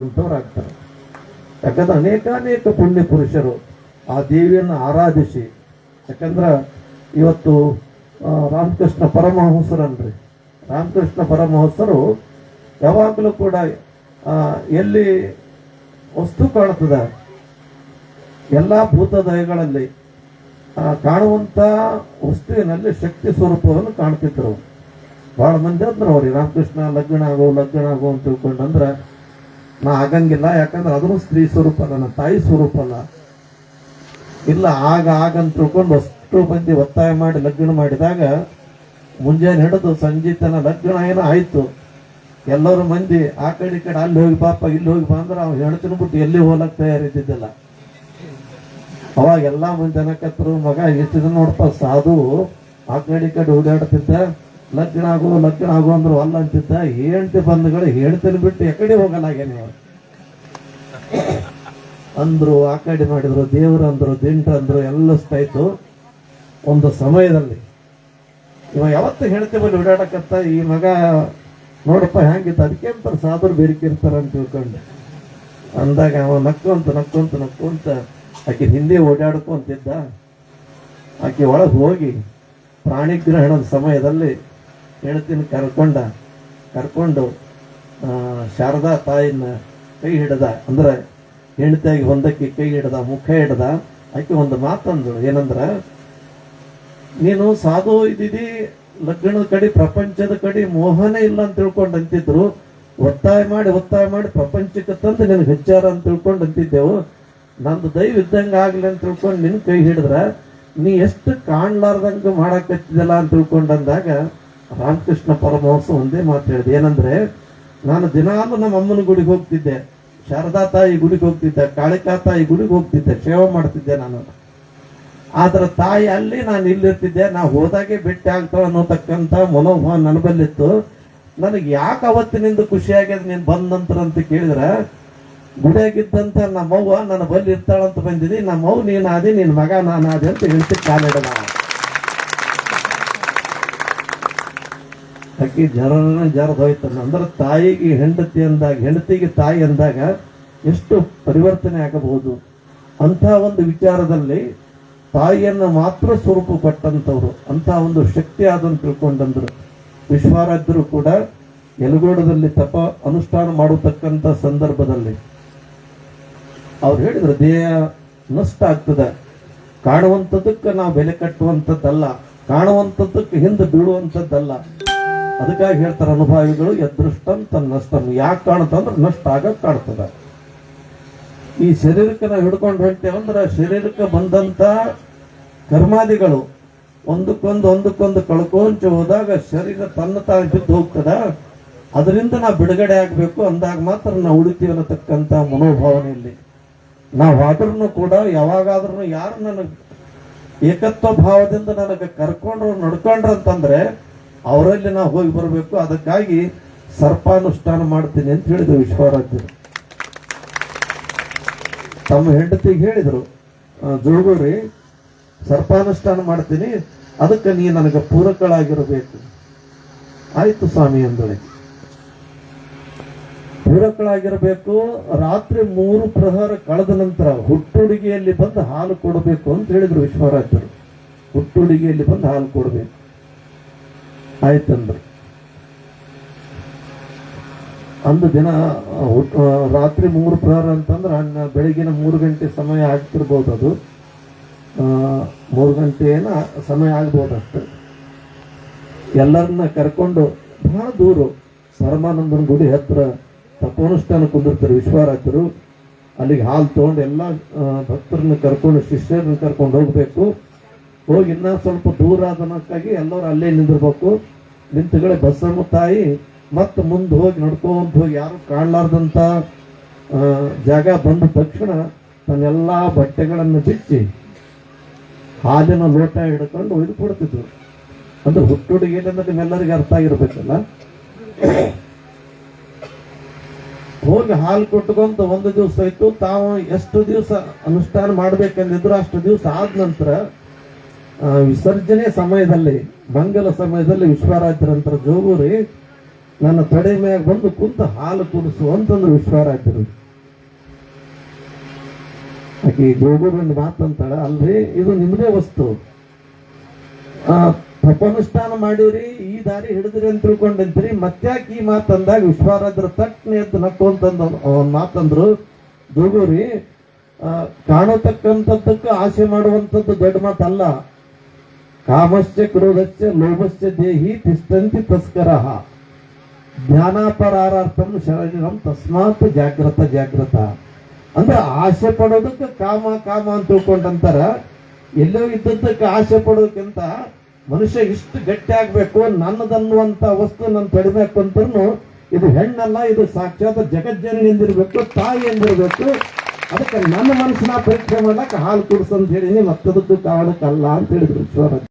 ಆಗ್ತಾರೆ. ಯಾಕಂದ್ರೆ ಅನೇಕ ಪುಣ್ಯ ಪುರುಷರು ಆ ದೇವಿಯನ್ನು ಆರಾಧಿಸಿ, ಯಾಕಂದ್ರೆ ಇವತ್ತು ರಾಮಕೃಷ್ಣ ಪರಮಹಂಸರನ್ರಿ, ರಾಮಕೃಷ್ಣ ಪರಮಹಂಸರು ಯಾವಾಗಲೂ ಕೂಡ ಎಲ್ಲಿ ವಸ್ತು ಕಾಣ್ತದ ಎಲ್ಲ ಭೂತದಯಗಳಲ್ಲಿ ಕಾಣುವಂತ ವಸ್ತುವಿನಲ್ಲಿ ಶಕ್ತಿ ಸ್ವರೂಪವನ್ನು ಕಾಣ್ತಿದ್ರು. ಬಹಳ ಮಂದಿ ಅಂದ್ರು ಅವ್ರಿಗೆ ರಾಮಕೃಷ್ಣ ಲಗ್ನ ಆಗೋ ಅಂತ ತಿಳ್ಕೊಂಡಂದ್ರ ನಾ ಆಗಂಗಿಲ್ಲ, ಯಾಕಂದ್ರೆ ಅದನ್ನು ಸ್ತ್ರೀ ಸ್ವರೂಪ ನನ್ನ ತಾಯಿ ಸ್ವರೂಪ ಅಲ್ಲ. ಇಲ್ಲ ಆಗಂತ ತಿಳ್ಕೊಂಡು ಅಷ್ಟು ಮಂದಿ ಒತ್ತಾಯ ಮಾಡಿ ಲಗ್ನ ಮಾಡಿದಾಗ ಮುಂಜಾನೆ ಹಿಡಿದು ಸಂಜೆ ತನ ಲಗ್ನ ಏನೋ ಆಯ್ತು. ಎಲ್ಲರೂ ಮಂದಿ ಆ ಕಡೆ ಈ ಕಡೆ ಅಲ್ಲಿ ಹೋಗಿ ಬಾಪ ಇಲ್ಲಿ ಹೋಗಿ ಬಾ ಅಂದ್ರೆ ಅವ್ನು ಹೇಳ್ತೀನಿ ಬಿಟ್ಟು ಎಲ್ಲಿ ಹೋಗ್ಲಕ್ ತಯಾರಿದ್ದಿದ್ದಿಲ್ಲ. ಅವಾಗ ಎಲ್ಲಾ ಮಂದಿ ಜನಕತ್ರು, ಮಗ ಎಷ್ಟು ದಿನ ನೋಡಪ್ಪ ಸಾಧು ಆ ಕಡೆ ಈ ಕಡೆ ಓಡಾಡ್ತಿದ್ದ, ಲಗ್ನ ಆಗು ಅಂದ್ರು ಅಲ್ಲ ಅಂತಿದ್ದ. ಹೆಂಡತಿ ಬಂಧುಗಳು ಹೇಳ್ತೀನಿ ಬಿಟ್ಟು ಎಕಡೆ ಹೋಗಲಾಗೇನೆ ಅಂದ್ರು, ಆ ಕಡೆ ಮಾಡಿದ್ರು, ದೇವ್ರು ಅಂದ್ರು, ದಿಂಡ್ರು ಎಲ್ಲ ಸ್ತಾಯ್ತು. ಒಂದು ಸಮಯದಲ್ಲಿ ಇವ ಯಾವತ್ತು ಹೇಳ್ತಿ ಬಲ್ಲಿ ಓಡಾಡಕತ್ತ, ಈ ಮಗ ನೋಡಪ್ಪ ಹೆಂಗಿತ್ತು, ಅದಕ್ಕೆ ಅಂತಾರೆ ಸಾಧುರು ಬೇರಿಕಿರ್ತಾರ ಅಂತ ತಿಳ್ಕೊಂಡು ಅಂದಾಗ ಅವ ನಕ್ಕೊಂತ ಆಕೆ ಹಿಂದೆ ಓಡಾಡ್ಕೊಂತಿದ್ದ. ಆಕೆ ಒಳಗೆ ಹೋಗಿ ಪ್ರಾಣಿಗ್ರಹಣದ ಸಮಯದಲ್ಲಿ ಹೇಳ್ತೀನಿ ಕರ್ಕೊಂಡು ಶಾರದಾ ತಾಯಿನ ಕೈ ಹಿಡ್ದ, ಅಂದ್ರೆ ಹೆಂಡತಿಯಾಗಿ ಒಂದಕ್ಕೆ ಕೈ ಹಿಡ್ದ, ಮುಖ ಹಿಡ್ದ. ಆಕೆ ಒಂದು ಮಾತಂದ್ರು, ಏನಂದ್ರ ನೀನು ಸಾಧು ಇದ್ದೀವಿ, ಲಗ್ನದ ಕಡೆ ಪ್ರಪಂಚದ ಕಡೆ ಮೋಹನೇ ಇಲ್ಲ ಅಂತ ತಿಳ್ಕೊಂಡು ಅಂತಿದ್ರು. ಒತ್ತಾಯ ಮಾಡಿ ಪ್ರಪಂಚಕ್ಕೆ ತಂದು ನಿನಗೆ ಹೆಚ್ಚಾರ ಅಂತ ತಿಳ್ಕೊಂಡು ಅಂತಿದ್ದೆವು. ನಂದು ದೈವ ಇದ್ದಂಗ ಆಗ್ಲಿ ಅಂತ ತಿಳ್ಕೊಂಡು ನಿನ್ ಕೈ ಹಿಡಿದ್ರ ನೀ ಎಷ್ಟು ಕಾಣ್ಲಾರ್ದಂಗ ಮಾಡಕತ್ತಿದಲ್ಲ ಅಂತ ತಿಳ್ಕೊಂಡಂದಾಗ ರಾಮಕೃಷ್ಣ ಪರಮಹಂಸ ಒಂದೇ ಮಾತು ಹೇಳಿದೆ, ಏನಂದ್ರೆ ನಾನು ದಿನಾಲು ನಮ್ಮ ಅಮ್ಮನ ಗುಡಿಗೆ ಹೋಗ್ತಿದ್ದೆ, ಶಾರದಾ ತಾಯಿ ಗುಡಿಗೆ ಹೋಗ್ತಿದ್ದೆ, ಕಾಳಿಕಾ ತಾಯಿ ಗುಡಿಗೆ ಹೋಗ್ತಿದ್ದೆ, ಸೇವೆ ಮಾಡ್ತಿದ್ದೆ ನಾನು. ಆದ್ರ ತಾಯಿ ಅಲ್ಲಿ ನಾನು ಇಲ್ಲಿರ್ತಿದ್ದೆ, ನಾ ಹೋದಾಗೆ ಭೇಟಿ ಆಗ್ತಾವ ಅನ್ನೋತಕ್ಕಂತ ಮನೋಭಾವ ನನ್ನ ಬಲ್ಲಿತ್ತು. ನನಗೆ ಯಾಕೆ ಅವತ್ತಿನಿಂದ ಖುಷಿ ಆಗ್ಯದ ನೀನ್ ಬಂದಂತರ ಅಂತ ಕೇಳಿದ್ರ, ಗುಡಿಯಾಗಿದ್ದಂತ ನಮ್ಮವ್ವ ನನ್ನ ಬಲ್ಲಿ ಇರ್ತಾಳಂತ ಬಂದಿದ್ದಿ, ನಮ್ಮವ್ವ ನೀನ್ ಆದಿ, ನಿನ್ ಮಗ ನಾನು ಆದಿ ಅಂತ ಹೇಳ್ತಿ ಕಾಲಿಡಲ್ಲ. ಅಕ್ಕಿ ಜರದೋಯ್ತ ಅಂದ್ರೆ ತಾಯಿಗೆ ಹೆಂಡತಿ ಅಂದಾಗ, ಹೆಂಡತಿಗೆ ತಾಯಿ ಅಂದಾಗ ಎಷ್ಟು ಪರಿವರ್ತನೆ ಆಗಬಹುದು ಅಂತ ಒಂದು ವಿಚಾರದಲ್ಲಿ ತಾಯಿಯನ್ನ ಮಾತ್ರ ಸ್ವರೂಪ ಕೊಟ್ಟಂತವ್ರು, ಅಂತ ಒಂದು ಶಕ್ತಿ ಆದಂತ ತಿಳ್ಕೊಂಡಂದ್ರು. ವಿಶ್ವಾರಾಧ್ಯರು ಕೂಡ ಯಲಗೋಡದಲ್ಲಿ ತಪ ಅನುಷ್ಠಾನ ಮಾಡತಕ್ಕಂತ ಸಂದರ್ಭದಲ್ಲಿ ಅವ್ರು ಹೇಳಿದ್ರು, ದೇಹ ನಷ್ಟ ಆಗ್ತದೆ, ಕಾಣುವಂಥದ್ದಕ್ಕೆ ನಾವು ಬೆಲೆ ಕಟ್ಟುವಂಥದ್ದಲ್ಲ, ಕಾಣುವಂಥದ್ದಕ್ಕೆ ಹಿಂದೆ ಬೀಳುವಂಥದ್ದಲ್ಲ. ಅದಕ್ಕಾಗಿ ಹೇಳ್ತಾರೆ ಅನುಭಾವಿಗಳು, ಯದೃಷ್ಟಂ ತನ್ನ ನಷ್ಟಂ. ಯಾಕೆ ಕಾಣುತ್ತಂದ್ರೆ ನಷ್ಟ ಆಗಕ್ಕೆ ಕಾಣ್ತದ. ಈ ಶರೀರಕ್ಕೆ ನಾವು ಹಿಡ್ಕೊಂಡು ಹೊಂಟೇವಂದ್ರೆ ಶರೀರಕ್ಕೆ ಬಂದಂತ ಕರ್ಮಾದಿಗಳು ಒಂದಕ್ಕೊಂದು ಕಳ್ಕೊಂಚ ಹೋದಾಗ ಶರೀರ ತನ್ನ ತಾಯಿ ಬಿದ್ದು ಹೋಗ್ತದ. ಅದರಿಂದ ನಾವು ಬಿಡುಗಡೆ ಆಗ್ಬೇಕು ಅಂದಾಗ ಮಾತ್ರ ನಾವು ಉಳಿತೀವಿ ಅನ್ನತಕ್ಕಂತ ಮನೋಭಾವನೆಯಲ್ಲಿ ನಾವಾದ್ರೂ ಕೂಡ ಯಾವಾಗಾದ್ರೂ ಯಾರು ನನಗೆ ಏಕತ್ವ ಭಾವದಿಂದ ನನಗೆ ಕರ್ಕೊಂಡ್ರು ನಡ್ಕೊಂಡ್ರು ಅಂತಂದ್ರೆ ಅವರಲ್ಲಿ ನಾವು ಹೋಗಿ ಬರಬೇಕು. ಅದಕ್ಕಾಗಿ ಸರ್ಪಾನುಷ್ಠಾನ ಮಾಡ್ತೀನಿ ಅಂತ ಹೇಳಿದ್ರು ವಿಶ್ವರಾಧ್ಯರು. ತಮ್ಮ ಹೆಂಡತಿಗೆ ಹೇಳಿದ್ರು, ಜೋಗುರಿ ಸರ್ಪಾನುಷ್ಠಾನ ಮಾಡ್ತೀನಿ, ಅದಕ್ಕೆ ನೀ ನನಗೆ ಪೂರಕಳಾಗಿರಬೇಕು. ಆಯ್ತು ಸ್ವಾಮಿ ಅಂದಳೆ. ಪೂರಕಳಾಗಿರಬೇಕು. ರಾತ್ರಿ 3 ಪ್ರಹರ ಕಳೆದ ನಂತರ ಹುಟ್ಟುಡುಗೆಯಲ್ಲಿ ಬಂದು ಹಾಲು ಕೊಡಬೇಕು ಅಂತ ಹೇಳಿದ್ರು ವಿಶ್ವರಾಧ್ಯರು. ಹುಟ್ಟುಡುಗೆಯಲ್ಲಿ ಬಂದು ಹಾಲು ಕೊಡಬೇಕು. ಆಯ್ತಂದ್ರು. ಅಂದು ದಿನ ರಾತ್ರಿ 3 ಪ್ರಹರ ಅಂತಂದ್ರೆ ಬೆಳಗಿನ 3 ಗಂಟೆ ಸಮಯ ಆಗ್ತಿರ್ಬೋದು, ಅದು 3 ಗಂಟೆನ ಸಮಯ ಆಗ್ಬೋದು ಅಷ್ಟೆ. ಎಲ್ಲರನ್ನ ಕರ್ಕೊಂಡು ಬಹಳ ದೂರ ಪರಮಾನಂದನ ಗುಡಿ ಹತ್ರ ತಪೋನುಷ್ಠಾನ ಕುಂದಿರ್ತಾರೆ ವಿಶ್ವರಾಧ್ಯರು. ಅಲ್ಲಿಗೆ ಹಾಲು ತಗೊಂಡು ಎಲ್ಲ ಭಕ್ತರನ್ನ ಕರ್ಕೊಂಡು, ಶಿಷ್ಯರನ್ನ ಕರ್ಕೊಂಡು ಹೋಗ್ಬೇಕು. ಹೋಗಿ ಇನ್ನ ಸ್ವಲ್ಪ ದೂರ ಆದನಕ್ಕಾಗಿ ಎಲ್ಲರೂ ಅಲ್ಲೇ ನಿಂದಿರ್ಬೇಕು. ನಿಂತುಗಳೇ ಬಸಮ್ಮ ತಾಯಿ ಮತ್ತೆ ಮುಂದೆ ಹೋಗಿ ನಡ್ಕೊಂತ ಹೋಗಿ ಯಾರು ಕಾಣಲಾರ್ದಂತ ಜಾಗ ಬಂದ ತಕ್ಷಣ ತನ್ನೆಲ್ಲಾ ಬಟ್ಟೆಗಳನ್ನು ಬಿಚ್ಚಿ ಹಾಲಿನ ಲೋಟ ಹಿಡ್ಕೊಂಡು ಒಯ್ದು ಕೊಡ್ತಿದ್ರು. ಅಂದ್ರೆ ಹುಟ್ಟುಡುಗೆ ಏನಂದ್ರೆ ನಿಮ್ಮೆಲ್ಲರಿಗೆ ಅರ್ಥ ಆಗಿರ್ಬೇಕಲ್ಲ. ಹೋಗಿ ಹಾಲು ಕೊಟ್ಕೊಂತ 1 ದಿವಸ ಆಯ್ತು. ತಾವು ಎಷ್ಟು ದಿವಸ ಅನುಷ್ಠಾನ ಮಾಡ್ಬೇಕಂದಿದ್ರು ಅಷ್ಟು ದಿವಸ ಆದ ನಂತರ ವಿಸರ್ಜನೆ ಸಮಯದಲ್ಲಿ, ಮಂಗಲ ಸಮಯದಲ್ಲಿ ವಿಶ್ವರಾಧ್ಯರಂತರ ಜೋಗೂರಿ ನನ್ನ ತೊಡೆ ಮ್ಯಾಗ ಬಂದು ಕುಂತ ಹಾಲು ಕುಡಿಸು ಅಂತಂದ್ರು ವಿಶ್ವರಾಜರು. ಆಕೆ ಜೋಗುರೊಂದು ಮಾತಂತಾಳ, ಅಲ್ರಿ ಇದು ನಿಮ್ದೇ ವಸ್ತು, ತಪನುಷ್ಠಾನ ಮಾಡಿರಿ, ಈ ದಾರಿ ಹಿಡಿದ್ರಿ ಅಂತ ತಿಳ್ಕೊಂಡಂತ್ರಿ, ಮತ್ತ್ಯಾಕೆ ಈ ಮಾತಂದಾಗ ವಿಶ್ವರಾಜರ ತಟ್ಟನೆ ಎದ್ದು ನಕ್ಕು ಅಂತಂದ ಅವನ್ ಮಾತಂದ್ರು. ಜೋಗುರಿ ಕಾಣತಕ್ಕಂಥದ್ದಕ್ಕೆ ಆಸೆ ಮಾಡುವಂಥದ್ದು ದೊಡ್ಡ ಮಾತಲ್ಲ. ಕಾಮಶ್ಚ ಕ್ರೋಧಶ್ಚ ಲೋಭಶ್ಚ ದೇಹಿ ತಿಷ್ಟಂತಿ ತಸ್ಕರಃ ಜ್ಞಾನಾಪರಾರ್ಥಂ ಶರೀರಂ ತಸ್ಮಾತ್ ಜಾಗ್ರತ ಜಾಗ್ರತ. ಅಂದ್ರೆ ಆಸೆ ಪಡೋದಕ್ಕೆ ಕಾಮ ಕಾಮ ಅಂತ ತಿಳ್ಕೊಂಡಂತಾರ. ಎಲ್ಲೋ ಇದ್ದದ್ದಕ್ಕೆ ಆಸೆ ಪಡೋದಕ್ಕಿಂತ ಮನುಷ್ಯ ಇಷ್ಟು ಗಟ್ಟಿ ಆಗ್ಬೇಕು, ನನ್ನದನ್ನುವಂತ ವಸ್ತು ನನ್ನ ತಡಿಬೇಕು ಅಂತೂ ಇದು ಹೆಣ್ಣಲ್ಲ, ಇದು ಸಾಕ್ಷಾತ್ ಜಗಜ್ಜನನಿ ಎಂದಿರ್ಬೇಕು, ತಾಯಿ ಎಂದಿರ್ಬೇಕು. ಅದಕ್ಕೆ ನನ್ನ ಮನಸ್ಸನ್ನ ಪರೀಕ್ಷೆ ಮಾಡಕ್ಕೆ ಹಾಲು ಕುಡಿಸು ಅಂತ ಹೇಳಿನಿ, ಮತ್ತದಕ್ಕೂ ಕಾರಣಕ್ಕಲ್ಲ ಅಂತ ಹೇಳಿದ್ರು ವಿಶ್ವರಾಜ್.